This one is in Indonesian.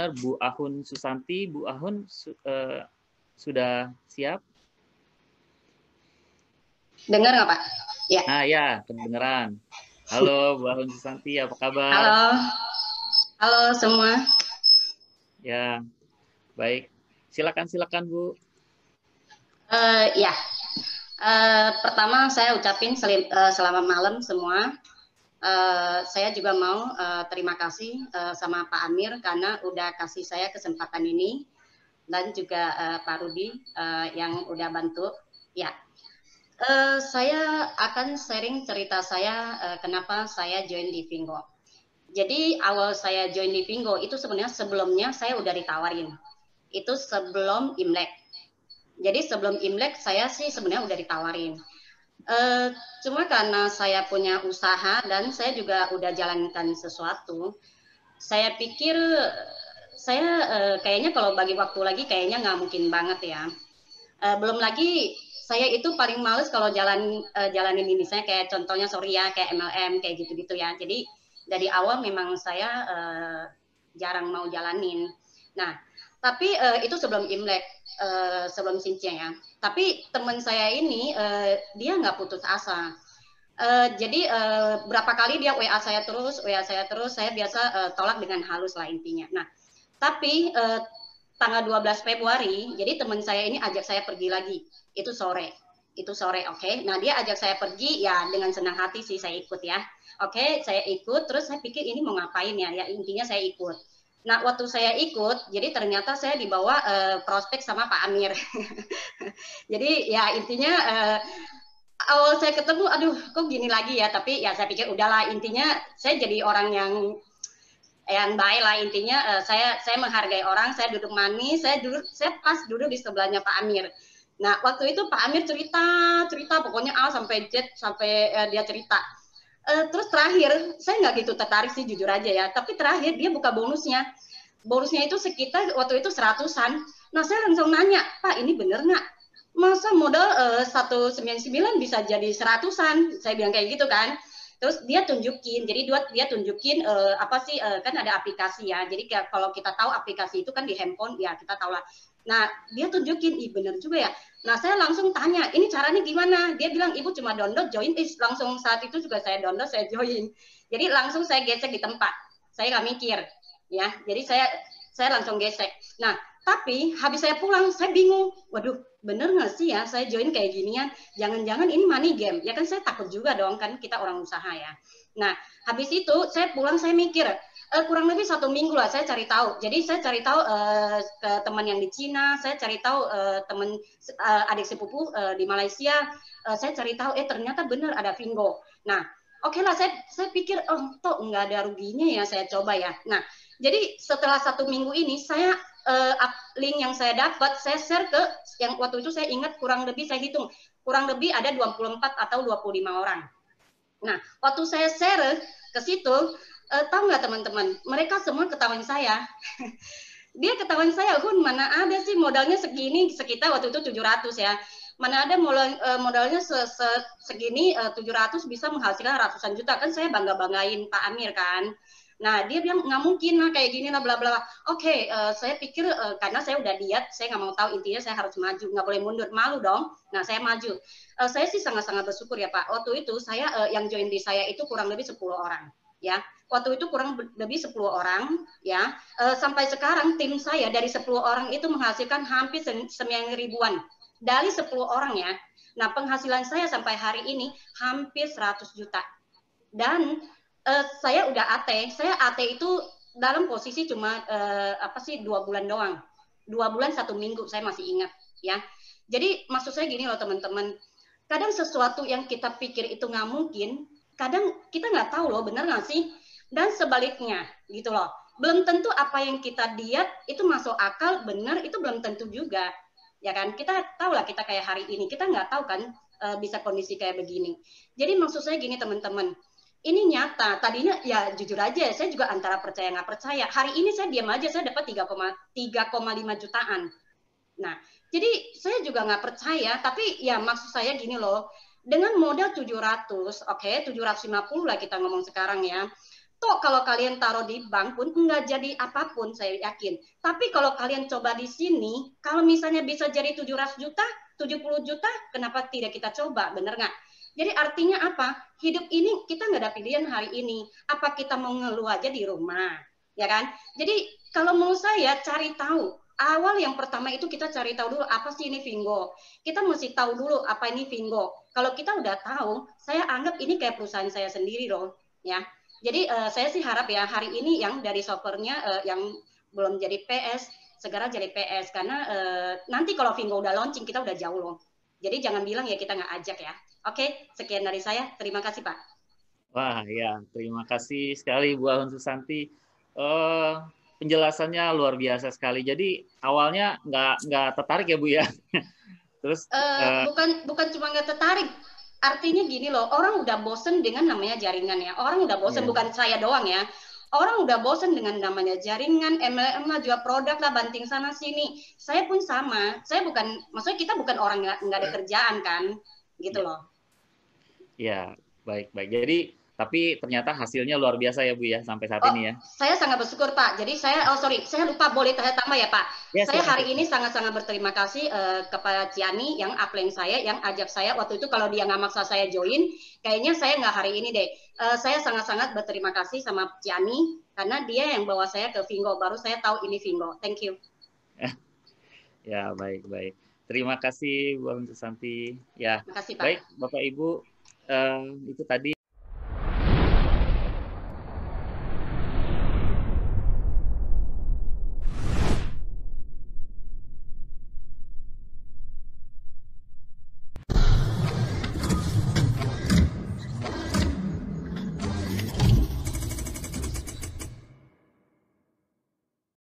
dengar Bu Ahun Susanti. Bu Ahun sudah siap? Dengar nggak Pak? Ya. Ya, kedengeran. Halo Bu Ahun Susanti, apa kabar? Halo, halo semua. Ya, baik. Silakan Bu. Ya, pertama saya ucapin selamat malam semua. Saya juga mau terima kasih sama Pak Amir karena udah kasih saya kesempatan ini dan juga Pak Rudi yang udah bantu. Ya, saya akan sharing cerita saya kenapa saya join di Vingo. Jadi awal saya join di Vingo itu sebenarnya sebelumnya saya udah ditawarin. Itu sebelum Imlek. Jadi sebelum Imlek saya sih sebenarnya udah ditawarin. Cuma karena saya punya usaha dan saya juga udah jalankan sesuatu, saya pikir saya kayaknya kalau bagi waktu lagi kayaknya nggak mungkin banget ya. Belum lagi saya itu paling males kalau jalanin ini. Saya kayak contohnya sorry ya kayak MLM kayak gitu-gitu ya. Jadi dari awal memang saya jarang mau jalanin. Nah, tapi itu sebelum Imlek, sebelum Sincia ya. Tapi teman saya ini dia nggak putus asa. Jadi berapa kali dia WA saya terus, saya biasa tolak dengan halus lah intinya. Nah, tapi tanggal 12 Februari, jadi teman saya ini ajak saya pergi lagi. Itu sore, oke. Nah, dia ajak saya pergi, ya dengan senang hati sih saya ikut ya. Oke, saya ikut, terus saya pikir ini mau ngapain ya, intinya saya ikut. Nah, waktu saya ikut, jadi ternyata saya dibawa prospek sama Pak Amir. Jadi ya intinya awal saya ketemu, aduh kok gini lagi ya, tapi ya saya pikir udahlah, intinya saya jadi orang yang baik lah intinya. Saya menghargai orang, saya duduk manis, saya pas duduk di sebelahnya Pak Amir. Nah, waktu itu Pak Amir cerita pokoknya A sampai Z sampai dia cerita. Terus terakhir, saya nggak gitu tertarik sih jujur aja ya, tapi terakhir dia buka bonusnya. Bonusnya itu sekitar waktu itu 100-an. Nah, saya langsung nanya, Pak ini bener nggak? Masa modal 199 bisa jadi 100-an? Saya bilang kayak gitu kan. Terus dia tunjukin, jadi dia tunjukin apa sih, kan ada aplikasi ya. Jadi kalau kita tahu aplikasi itu kan di handphone, ya kita tahu lah. Nah, dia tunjukin, ih bener juga ya. Nah, saya langsung tanya, ini caranya gimana? Dia bilang, ibu cuma download, join. Langsung saat itu juga saya download, saya join. Jadi langsung saya gesek di tempat. Saya nggak mikir, ya. Jadi saya langsung gesek. Nah, tapi habis saya pulang, saya bingung. Waduh, bener nggak sih ya saya join kayak ginian? Jangan-jangan ini money game. Ya kan saya takut juga dong, kan kita orang usaha ya. Nah, habis itu saya pulang, saya mikir, kurang lebih 1 minggu lah saya cari tahu. Jadi saya cari tahu ke teman yang di Cina, saya cari tahu teman adik sepupu di Malaysia, saya cari tahu ternyata benar ada Vingo. Nah, oke lah, saya pikir toh nggak ada ruginya ya, saya coba ya. Nah, jadi setelah 1 minggu ini saya link yang saya dapat saya share ke yang waktu itu saya ingat kurang lebih saya hitung kurang lebih ada 24 atau 25 orang. Nah, waktu saya share ke situ, tahu nggak teman-teman, mereka semua ketahuan saya. Dia ketahuan saya, Hun, mana ada sih modalnya segini, sekitar waktu itu 700 ya. Mana ada modalnya segini 700 bisa menghasilkan ratusan juta. Kan saya bangga-banggain Pak Amir kan. Nah, dia bilang nggak mungkin lah kayak gini lah bla bla. Oke, saya pikir karena saya udah diet, saya nggak mau tahu, intinya saya harus maju, nggak boleh mundur, malu dong. Nah, saya maju. Saya sih sangat-sangat bersyukur ya Pak. Waktu itu saya yang join di saya itu kurang lebih 10 orang, ya. Waktu itu kurang lebih 10 orang, ya. Sampai sekarang tim saya dari 10 orang itu menghasilkan hampir 9.000-an. Dari 10 orang ya. Nah, penghasilan saya sampai hari ini hampir 100 juta. Dan saya udah AT. Saya AT itu dalam posisi cuma 2 bulan doang. 2 bulan 1 minggu, saya masih ingat ya. Jadi maksud saya gini loh teman-teman. Kadang sesuatu yang kita pikir itu nggak mungkin, kadang kita nggak tahu loh benar nggak sih. Dan sebaliknya gitu loh. Belum tentu apa yang kita diet itu masuk akal benar, itu belum tentu juga. Ya kan, kita tahu lah kita kayak hari ini, kita nggak tahu kan bisa kondisi kayak begini. Jadi maksud saya gini teman-teman, ini nyata. Tadinya ya jujur aja, saya juga antara percaya nggak percaya. Hari ini saya diam aja, saya dapat 3,5 jutaan. Nah, jadi saya juga nggak percaya, tapi ya maksud saya gini loh, dengan modal 700, oke, 750 lah kita ngomong sekarang ya, Kok kalau kalian taruh di bank pun nggak jadi apapun, saya yakin. Tapi kalau kalian coba di sini, kalau misalnya bisa jadi 700 juta, 70 juta, kenapa tidak kita coba, bener nggak? Jadi artinya apa? Hidup ini kita nggak ada pilihan hari ini. Apa kita mau ngeluh aja di rumah, ya kan? Jadi kalau menurut saya cari tahu. Awal yang pertama itu kita cari tahu dulu apa sih ini Vingo. Kita mesti tahu dulu apa ini Vingo. Kalau kita udah tahu, saya anggap ini kayak perusahaan saya sendiri dong, ya. Jadi saya sih harap ya hari ini yang dari softwarenya yang belum jadi PS segera jadi PS karena nanti kalau Vingo udah launching kita udah jauh loh. Jadi jangan bilang ya kita nggak ajak ya. Oke, sekian dari saya. Terima kasih Pak. Wah ya, terima kasih sekali Bu Ahun Susanti. Eh, Penjelasannya luar biasa sekali. Jadi awalnya nggak tertarik ya Bu ya. Terus Bukan cuma nggak tertarik. Artinya gini loh, orang udah bosen dengan namanya jaringan ya. Orang udah bosen, yeah. bukan saya doang ya. Orang udah bosen dengan namanya jaringan, MLM lah, jual produk lah, banting sana sini. Saya pun sama. Saya bukan, maksudnya kita bukan orang nggak ada kerjaan kan, gitu loh. Ya, baik-baik. Jadi, tapi ternyata hasilnya luar biasa ya Bu ya sampai saat ini ya. Saya sangat bersyukur Pak. Jadi saya saya lupa boleh saya tambah ya Pak. Ya, saya hari silakan. ini sangat-sangat berterima kasih kepada Ciani yang upline saya, yang ajak saya waktu itu kalau dia nggak maksa saya join, kayaknya saya nggak hari ini deh. Saya sangat-sangat berterima kasih sama Ciani karena dia yang bawa saya ke Vingo. Baru saya tahu ini Vingo. Thank you. Ya, baik-baik. Terima kasih Bu Ahun Susanti. Ya, Terima kasih Pak. baik Bapak Ibu, itu tadi